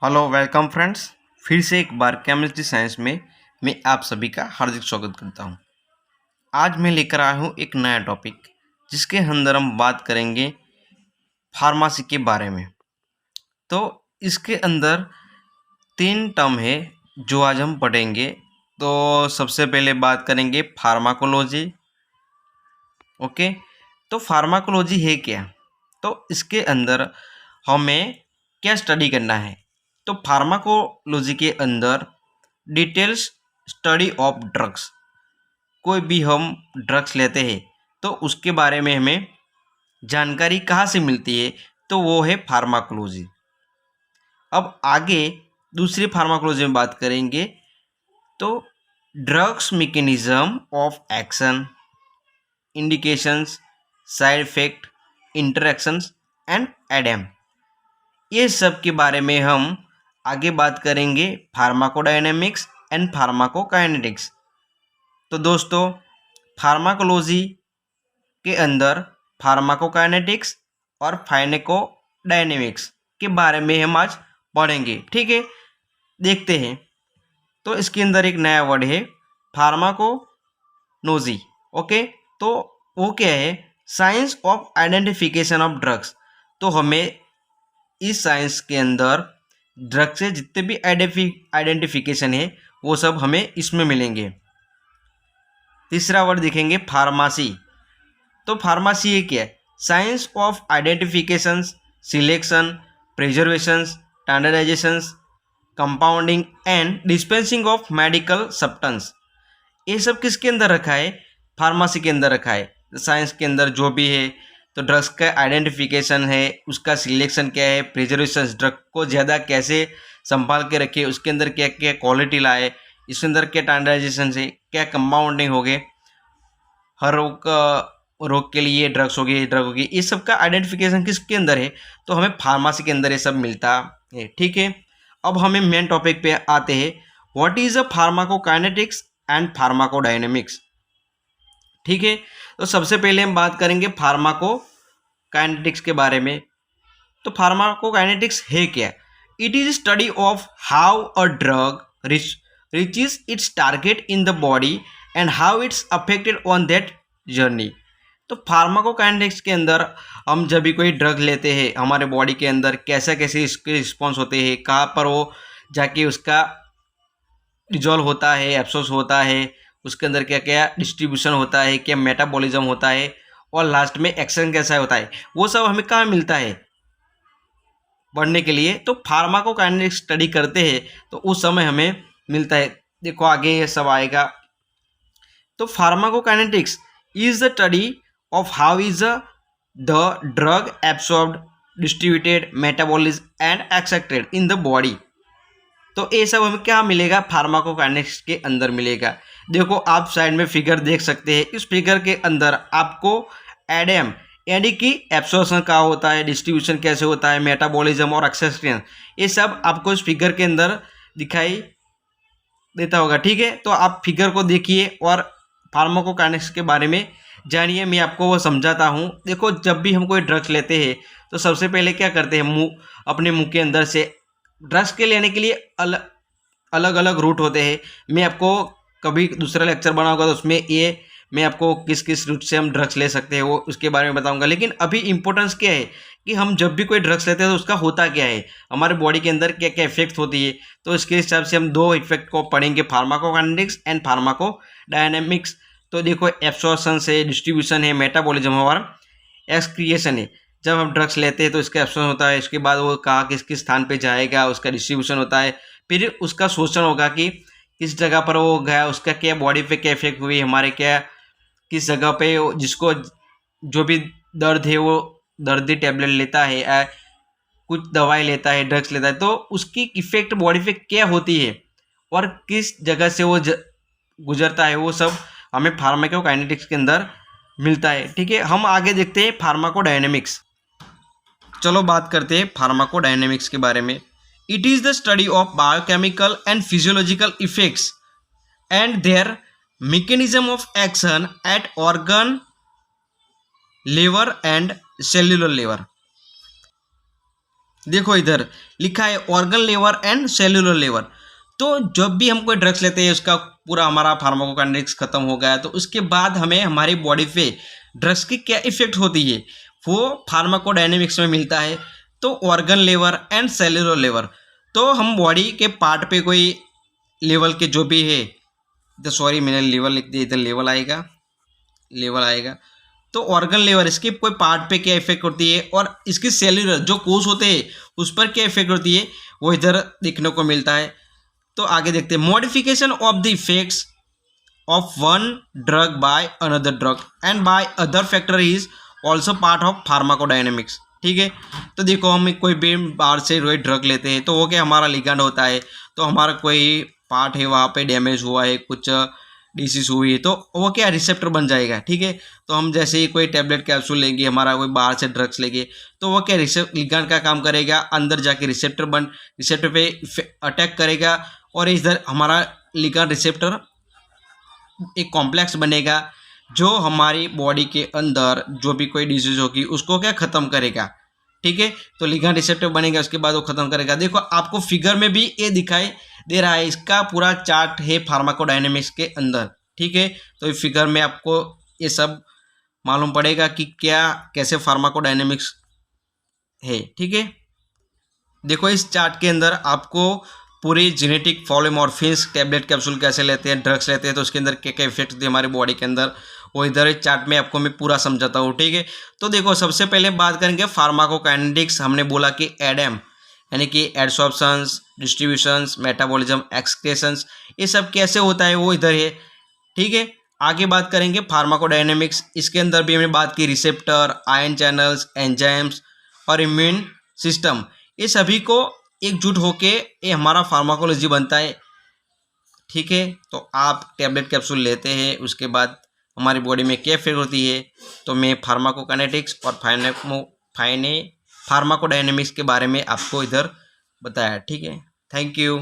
Hello welcome friends. फिर से एक बार केमिस्ट्री साइंस में मैं आप सभी का हार्दिक स्वागत करता हूं। आज मैं लेकर आया हूं एक नया टॉपिक जिसके अंदर हम बात करेंगे फार्मेसी के बारे में। तो इसके अंदर तीन टर्म है जो आज हम पढ़ेंगे। तो सबसे पहले बात करेंगे फार्माकोलॉजी। ओके, तो फार्माकोलॉजी है क्या? तो इसके अंदर हमें क्या स्टडी करना है? तो फार्माकोलॉजी के अंदर डिटेल्स स्टडी ऑफ ड्रग्स। कोई भी हम ड्रग्स लेते हैं तो उसके बारे में हमें जानकारी कहाँ से मिलती है? तो वो है फार्माकोलॉजी। अब आगे दूसरी फार्माकोलॉजी में बात करेंगे तो drugs mechanism of action, indications, side effect, interactions and ADME. ये सब के बारे में हम आगे बात करेंगे फार्माकोडायनेमिक्स एंड फार्माकोकाइनेटिक्स। तो दोस्तों, फार्माकोलॉजी के अंदर फार्माकोकाइनेटिक्स और फार्माकोडायनेमिक्स के बारे में हम आज पढ़ेंगे। ठीक है, देखते हैं। तो इसके अंदर एक नया वर्ड है फार्माकोनोजी। ओके, तो वो क्या है? Science of identification of drugs. तो हमें इस साइंस के अंदर ड्रग्स से जितने भी आइडेंटिफिकेशन है वो सब हमें इसमें मिलेंगे। तीसरा वर्ड देखेंगे फार्मेसी। तो फार्मेसी ये क्या है? Science of identification, selection, preservation, standardisation, compounding and dispensing of medical substance. ये सब किसके अंदर रखा है? फार्मेसी के अंदर रखा है। साइंस के अंदर जो भी है, तो ड्रग्स का आइडेंटिफिकेशन है, उसका सिलेक्शन क्या है, प्रिजर्वेशन, ड्रग को ज़्यादा कैसे संभाल के रखे, उसके अंदर क्या क्या क्वालिटी लाए, इसके अंदर क्या स्टैंडर्डाइजेशन है, क्या कंपाउंडिंग हो गए, हर रोग के लिए ड्रग्स हो गई, ड्रग होगी, ये सब का आइडेंटिफिकेशन किसके अंदर है? तो हमें फार्मेसी के अंदर ये सब मिलता है। ठीक है, अब हमें मेन टॉपिक पे आते हैं। What is a pharmacokinetics and pharmacodynamics. ठीक है, तो सबसे पहले हम बात करेंगे फार्माकोकाइनेटिक्स के बारे में। तो फार्माकोकाइनेटिक्स है क्या? It is study of how a drug reaches its target in the body and how it's affected on that journey। तो फार्माकोकाइनेटिक्स के अंदर हम जब भी कोई ड्रग लेते हैं हमारे बॉडी के अंदर कैसे कैसे इसके रिस्पॉन्स होते हैं, कहाँ पर वो जाके उसका डिजॉल्व होता है, एब्सॉर्ब होता है, उसके अंदर क्या क्या डिस्ट्रीब्यूशन होता है, क्या मेटाबॉलिज्म होता है, और लास्ट में एक्शन कैसा होता है, वो सब हमें कहाँ मिलता है पढ़ने के लिए? तो फार्माकोकाइनेटिक्स स्टडी करते हैं तो उस समय हमें मिलता है। देखो आगे ये सब आएगा। तो pharmacokinetics is the study of how is the drug absorbed, distributed, metabolism and excreted in the body. तो ये सब हमें क्या मिलेगा? फार्माकोकाइनेटिक्स के अंदर मिलेगा। देखो आप साइड में फिगर देख सकते हैं। इस फिगर के अंदर आपको एडेम यानी कि एब्सॉर्प्शन का होता है, डिस्ट्रीब्यूशन कैसे होता है, मेटाबॉलिज्म और एक्सेक्शन, ये सब आपको इस फिगर के अंदर दिखाई देता होगा। ठीक है, तो आप फिगर को देखिए और फार्माकोकाइनेटिक्स के बारे में जानिए। मैं आपको वो समझाता हूँ। देखो जब भी हम कोई ड्रग्स लेते हैं तो सबसे पहले क्या करते हैं, अपने मुंह के अंदर से ड्रग्स के लेने के लिए अलग अलग रूट होते हैं। मैं आपको कभी दूसरा लेक्चर बनाऊंगा तो उसमें ये मैं आपको किस किस रूट से हम ड्रग्स ले सकते हैं वो उसके बारे में बताऊंगा। लेकिन अभी इंपॉर्टेंस क्या है कि हम जब भी कोई ड्रग्स लेते हैं तो उसका होता क्या है, हमारे बॉडी के अंदर क्या क्या इफेक्ट होती है। तो इसके हिसाब से हम दो इफेक्ट को पढ़ेंगे, फार्माकोकाइनेटिक्स एंड फार्माकोडायनेमिक्स। तो देखो एब्सॉर्प्शन है, डिस्ट्रीब्यूशन है, मेटाबॉलिज्म और एक्सक्रिएशन है। जब हम ड्रग्स लेते हैं तो इसका एब्सॉर्प्शन होता है, इसके बाद वो कहाँ किस किस स्थान पे जाएगा, उसका डिस्ट्रीब्यूशन होता है, फिर उसका शोषण होगा कि किस जगह पर वो गया, उसका क्या बॉडी पे क्या इफेक्ट हुई, हमारे क्या किस जगह पे जिसको जो भी दर्द है वो दर्दी टैबलेट लेता है या कुछ दवाई लेता है, ड्रग्स लेता है, तो उसकी इफेक्ट बॉडी पे क्या होती है और किस जगह से वो गुजरता है, वो सब हमें फार्माकोकाइनेटिक्स के अंदर मिलता है। ठीक है, हम आगे देखते हैं फार्माकोडायनेमिक्स। चलो बात करते हैं फार्माकोडायनेमिक्स के बारे में। It is the study of biochemical and physiological effects and their mechanism of action at organ level and cellular level। देखो इधर लिखा है organ level and cellular level. तो जब भी हम कोई ड्रग्स लेते हैं उसका पूरा हमारा फार्माकोकाइनेटिक्स खत्म हो गया, तो उसके बाद हमें हमारी बॉडी पे ड्रग्स की क्या इफेक्ट होती है वो फार्माकोडायनेमिक्स में मिलता है। तो organ level and cellular level, तो हम बॉडी के पार्ट पे कोई लेवल के जो भी है, तो सॉरी मैंने लेवल लिख दिया, इधर लेवल आएगा। तो ऑर्गन लेवल इसके कोई पार्ट पे क्या इफेक्ट होती है और इसकी सेल्यूलर जो कोष होते हैं उस पर क्या इफेक्ट होती है वो इधर देखने को मिलता है। तो आगे देखते हैं modification of the effects of one drug by another drug and by other factor is also part of pharmacodynamics. ठीक है, तो देखो हम कोई भी बाहर से कोई ड्रग लेते हैं तो वो क्या हमारा लिगैंड होता है, तो हमारा कोई पार्ट है वहाँ पे डैमेज हुआ है, कुछ डिसीज हुई है, तो वो क्या रिसेप्टर बन जाएगा। ठीक है, तो हम जैसे ही कोई टैबलेट कैप्सूल लेंगे, हमारा कोई बाहर से ड्रग्स लेंगे, तो वो क्या लिगैंड का काम करेगा, अंदर जाके रिसेप्टर पे अटैक करेगा और इधर हमारा लिगैंड रिसेप्टर एक कॉम्प्लेक्स बनेगा जो हमारी बॉडी के अंदर जो भी कोई डिजीज होगी उसको क्या ख़त्म करेगा। ठीक है, तो लिगैंड रिसेप्टर बनेगा, उसके बाद वो ख़त्म करेगा। देखो आपको फिगर में भी ये दिखाई दे रहा है, इसका पूरा चार्ट है फार्माकोडायनेमिक्स के अंदर। ठीक है, तो इस फिगर में आपको ये सब मालूम पड़ेगा कि क्या कैसे फार्माकोडायनेमिक्स है। ठीक है, देखो इस चार्ट के अंदर आपको पूरी जेनेटिक पॉलीमॉर्फिन्स टैबलेट कैप्सूल कैसे लेते हैं, ड्रग्स लेते हैं, तो उसके अंदर क्या क्या इफेक्ट होते हैं हमारी बॉडी के अंदर, वो इधर इस चार्ट में आपको मैं पूरा समझाता हूँ। ठीक है, तो देखो सबसे पहले बात करेंगे फार्माकोकाइनेटिक्स। हमने बोला कि एडम यानी कि एडसॉर्प्शंस, डिस्ट्रीब्यूशंस, मेटाबॉलिज्म, एक्सक्रेशंस, ये सब कैसे होता है वो इधर है। ठीक है, आगे बात करेंगे फार्माकोडायनेमिक्स। इसके अंदर भी हमने बात की रिसेप्टर, आयन चैनल्स, एंजाइम्स और इम्यून सिस्टम, ये सभी को एकजुट होके ये हमारा फार्माकोलॉजी बनता है। ठीक है, तो आप टैबलेट कैप्सूल लेते हैं उसके बाद हमारी बॉडी में क्या इफेक्ट होती है, तो मैं फार्माकोकाइनेटिक्स और फार्माकोडायनेमिक्स के बारे में आपको इधर बताया। ठीक है, थैंक यू।